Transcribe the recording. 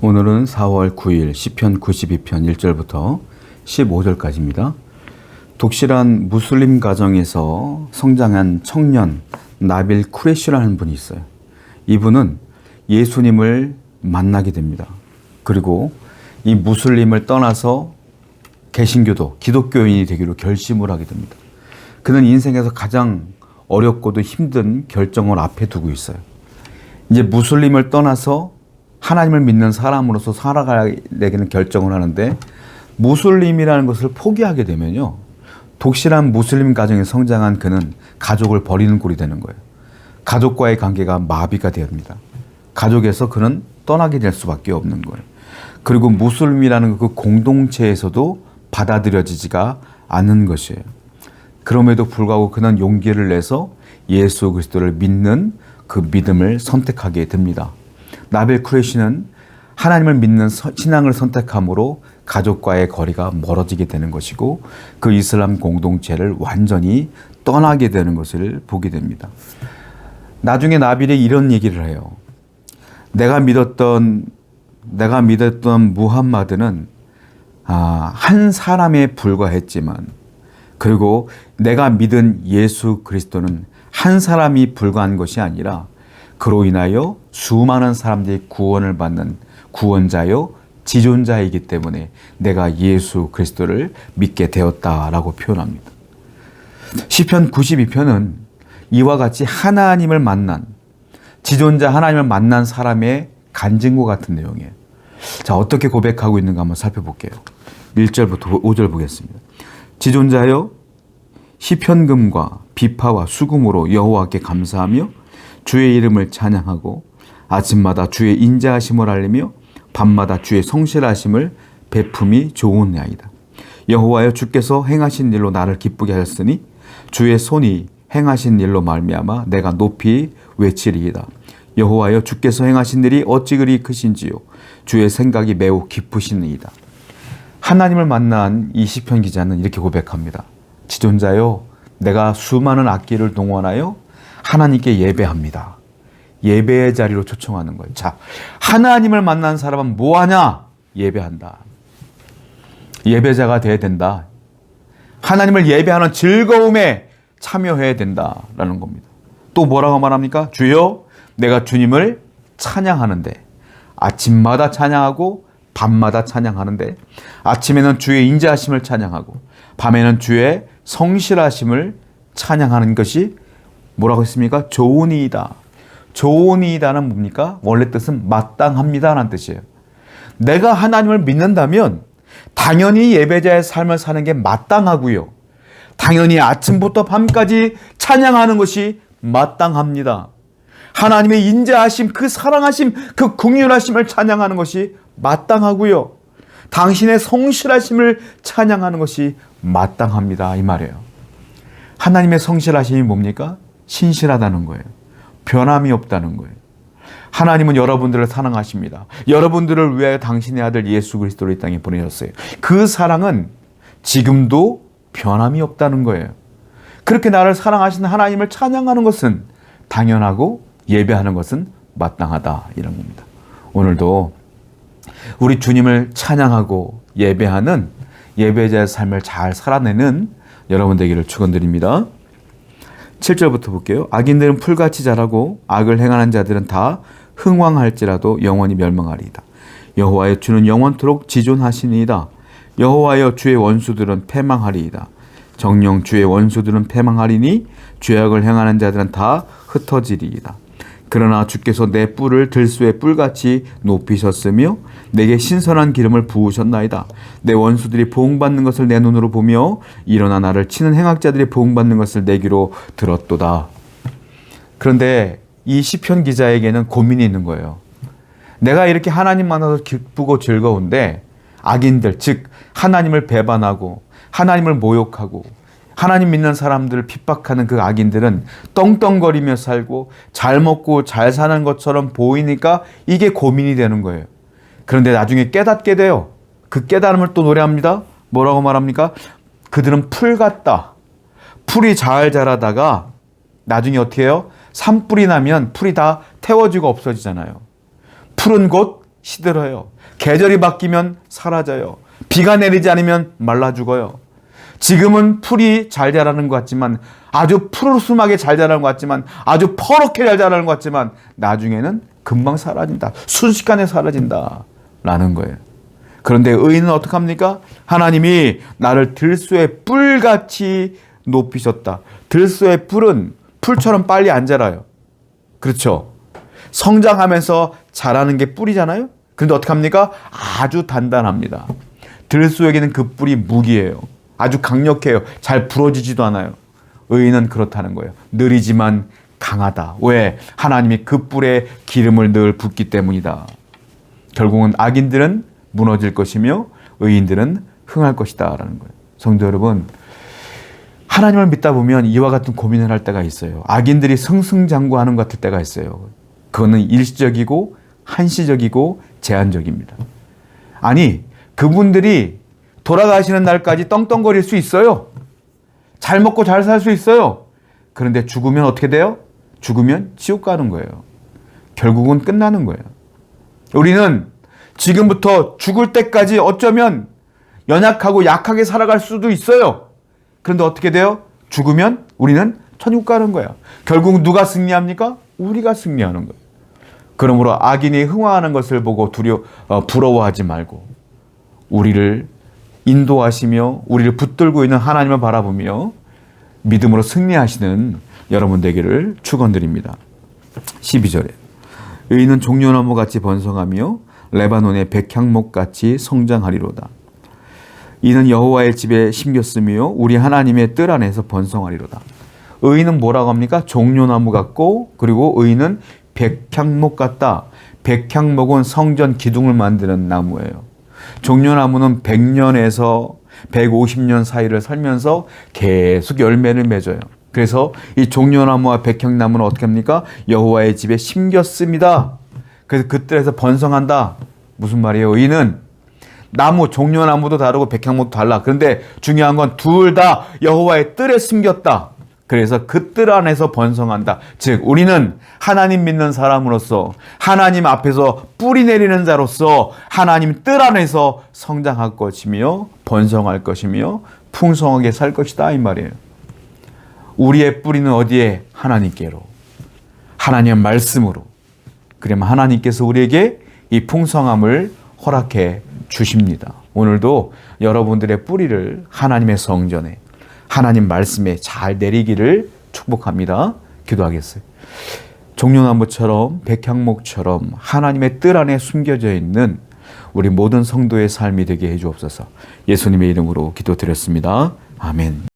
오늘은 4월 9일 시편 92편 1절부터 15절까지입니다. 독실한 무슬림 가정에서 성장한 청년 나빌 쿠레시라는 분이 있어요. 이분은 예수님을 만나게 됩니다. 그리고 이 무슬림을 떠나서 개신교도 기독교인이 되기로 결심을 하게 됩니다. 그는 인생에서 가장 어렵고도 힘든 결정을 앞에 두고 있어요. 이제 무슬림을 떠나서 하나님을 믿는 사람으로서 살아가려는 결정을 하는데, 무슬림이라는 것을 포기하게 되면요, 독실한 무슬림 가정에 성장한 그는 가족을 버리는 꼴이 되는 거예요. 가족과의 관계가 마비가 됩니다. 가족에서 그는 떠나게 될 수밖에 없는 거예요. 그리고 무슬림이라는 그 공동체에서도 받아들여지지가 않는 것이에요. 그럼에도 불구하고 그는 용기를 내서 예수 그리스도를 믿는 그 믿음을 선택하게 됩니다. 나빌 쿠레시는 하나님을 믿는 신앙을 선택함으로 가족과의 거리가 멀어지게 되는 것이고, 그 이슬람 공동체를 완전히 떠나게 되는 것을 보게 됩니다. 나중에 나빌이 이런 얘기를 해요. 내가 믿었던 무함마드는 한 사람에 불과했지만, 그리고 내가 믿은 예수 그리스도는 한 사람이 불과한 것이 아니라 그로 인하여 수많은 사람들이 구원을 받는 구원자요 지존자이기 때문에 내가 예수 그리스도를 믿게 되었다라고 표현합니다. 시편 92편은 이와 같이 하나님을 만난, 지존자 하나님을 만난 사람의 간증과 같은 내용이에요. 자, 어떻게 고백하고 있는가 한번 살펴볼게요. 1절부터 5절 보겠습니다. 지존자여, 시편금과 비파와 수금으로 여호와께 감사하며 주의 이름을 찬양하고 아침마다 주의 인자하심을 알리며 밤마다 주의 성실하심을 베품이 좋으나이다. 여호와여, 주께서 행하신 일로 나를 기쁘게 하셨으니 주의 손이 행하신 일로 말미암아 내가 높이 외치리이다. 여호와여, 주께서 행하신 일이 어찌 그리 크신지요. 주의 생각이 매우 깊으시니이다. 하나님을 만난 이 시편 기자는 이렇게 고백합니다. 지존자여, 내가 수많은 악기를 동원하여 하나님께 예배합니다. 예배의 자리로 초청하는 거예요. 자, 하나님을 만난 사람은 뭐하냐? 예배한다. 예배자가 돼야 된다. 하나님을 예배하는 즐거움에 참여해야 된다라는 겁니다. 또 뭐라고 말합니까? 주여, 내가 주님을 찬양하는데, 아침마다 찬양하고 밤마다 찬양하는데, 아침에는 주의 인자하심을 찬양하고 밤에는 주의 성실하심을 찬양하는 것이 뭐라고 했습니까? 좋으니이다. 좋으니이다는 뭡니까? 원래 뜻은 마땅합니다라는 뜻이에요. 내가 하나님을 믿는다면 당연히 예배자의 삶을 사는 게 마땅하고요, 당연히 아침부터 밤까지 찬양하는 것이 마땅합니다. 하나님의 인자하심, 그 사랑하심, 그 긍휼하심을 찬양하는 것이 마땅하고요, 당신의 성실하심을 찬양하는 것이 마땅합니다, 이 말이에요. 하나님의 성실하심이 뭡니까? 신실하다는 거예요. 변함이 없다는 거예요. 하나님은 여러분들을 사랑하십니다. 여러분들을 위하여 당신의 아들 예수 그리스도를 이 땅에 보내셨어요. 그 사랑은 지금도 변함이 없다는 거예요. 그렇게 나를 사랑하시는 하나님을 찬양하는 것은 당연하고 예배하는 것은 마땅하다, 이런 겁니다. 오늘도 우리 주님을 찬양하고 예배하는 예배자의 삶을 잘 살아내는 여러분 되기를 축원드립니다. 7절부터 볼게요. 악인들은 풀같이 자라고 악을 행하는 자들은 다 흥왕할지라도 영원히 멸망하리이다. 여호와의 주는 영원토록 지존하시니이다. 여호와여, 주의 원수들은 패망하리이다. 정녕 주의 원수들은 패망하리니 죄악을 행하는 자들은 다 흩어지리이다. 그러나 주께서 내 뿔을 들소의 뿔같이 높이셨으며 내게 신선한 기름을 부으셨나이다. 내 원수들이 보응받는 것을 내 눈으로 보며 일어나 나를 치는 행악자들이 보응받는 것을 내 귀로 들었도다. 그런데 이 시편 기자에게는 고민이 있는 거예요. 내가 이렇게 하나님 만나서 기쁘고 즐거운데 악인들, 즉 하나님을 배반하고 하나님을 모욕하고 하나님 믿는 사람들을 핍박하는 그 악인들은 떵떵거리며 살고 잘 먹고 잘 사는 것처럼 보이니까 이게 고민이 되는 거예요. 그런데 나중에 깨닫게 돼요. 그 깨달음을 또 노래합니다. 뭐라고 말합니까? 그들은 풀 같다. 풀이 잘 자라다가 나중에 어떻게 해요? 산불이 나면 풀이 다 태워지고 없어지잖아요. 풀은 곧 시들어요. 계절이 바뀌면 사라져요. 비가 내리지 않으면 말라 죽어요. 지금은 풀이 잘 자라는 것 같지만, 아주 푸르스름하게 잘 자라는 것 같지만, 아주 퍼렇게 잘 자라는 것 같지만 나중에는 금방 사라진다. 순식간에 사라진다 라는 거예요. 그런데 의인은 어떡합니까? 하나님이 나를 들소의 뿔같이 높이셨다. 들소의 뿔은 풀처럼 빨리 안 자라요. 그렇죠? 성장하면서 자라는 게 뿔이잖아요. 그런데 어떡합니까? 아주 단단합니다. 들소에게는 그 뿔이 무기예요. 아주 강력해요. 잘 부러지지도 않아요. 의인은 그렇다는 거예요. 느리지만 강하다. 왜? 하나님이 그 뿔에 기름을 늘 붓기 때문이다. 결국은 악인들은 무너질 것이며 의인들은 흥할 것이다 라는 거예요. 성도 여러분, 하나님을 믿다 보면 이와 같은 고민을 할 때가 있어요. 악인들이 승승장구하는 것 같을 때가 있어요. 그거는 일시적이고 한시적이고 제한적입니다. 아니, 그분들이 돌아가시는 날까지 떵떵거릴 수 있어요. 잘 먹고 잘 살 수 있어요. 그런데 죽으면 어떻게 돼요? 죽으면 지옥 가는 거예요. 결국은 끝나는 거예요. 우리는 지금부터 죽을 때까지 어쩌면 연약하고 약하게 살아갈 수도 있어요. 그런데 어떻게 돼요? 죽으면 우리는 천국 가는 거예요. 결국 누가 승리합니까? 우리가 승리하는 거예요. 그러므로 악인이 흥황하는 것을 보고 부러워하지 말고 우리를 인도하시며 우리를 붙들고 있는 하나님을 바라보며 믿음으로 승리하시는 여러분 되기를 축원드립니다. 12절에 의인은 종려나무같이 번성하며 레바논의 백향목같이 성장하리로다. 이는 여호와의 집에 심겼으며 우리 하나님의 뜰 안에서 번성하리로다. 의인은 뭐라고 합니까? 종려나무 같고, 그리고 의인은 백향목 같다. 백향목은 성전 기둥을 만드는 나무예요. 종려나무는 100년에서 150년 사이를 살면서 계속 열매를 맺어요. 그래서 이 종려나무와 백향나무는 어떻게 합니까? 여호와의 집에 심겼습니다. 그래서 그 뜰에서 번성한다. 무슨 말이에요? 의인은 나무, 종려나무도 다르고 백향목도 달라. 그런데 중요한 건 둘 다 여호와의 뜰에 심겼다. 그래서 그 뜰 안에서 번성한다. 즉 우리는 하나님 믿는 사람으로서 하나님 앞에서 뿌리 내리는 자로서 하나님 뜰 안에서 성장할 것이며 번성할 것이며 풍성하게 살 것이다 이 말이에요. 우리의 뿌리는 어디에? 하나님께로. 하나님의 말씀으로. 그러면 하나님께서 우리에게 이 풍성함을 허락해 주십니다. 오늘도 여러분들의 뿌리를 하나님의 성전에 하나님 말씀에 잘 내리기를 축복합니다. 기도하겠어요. 종려나무처럼 백향목처럼 하나님의 뜰 안에 숨겨져 있는 우리 모든 성도의 삶이 되게 해 주옵소서. 예수님의 이름으로 기도드렸습니다. 아멘.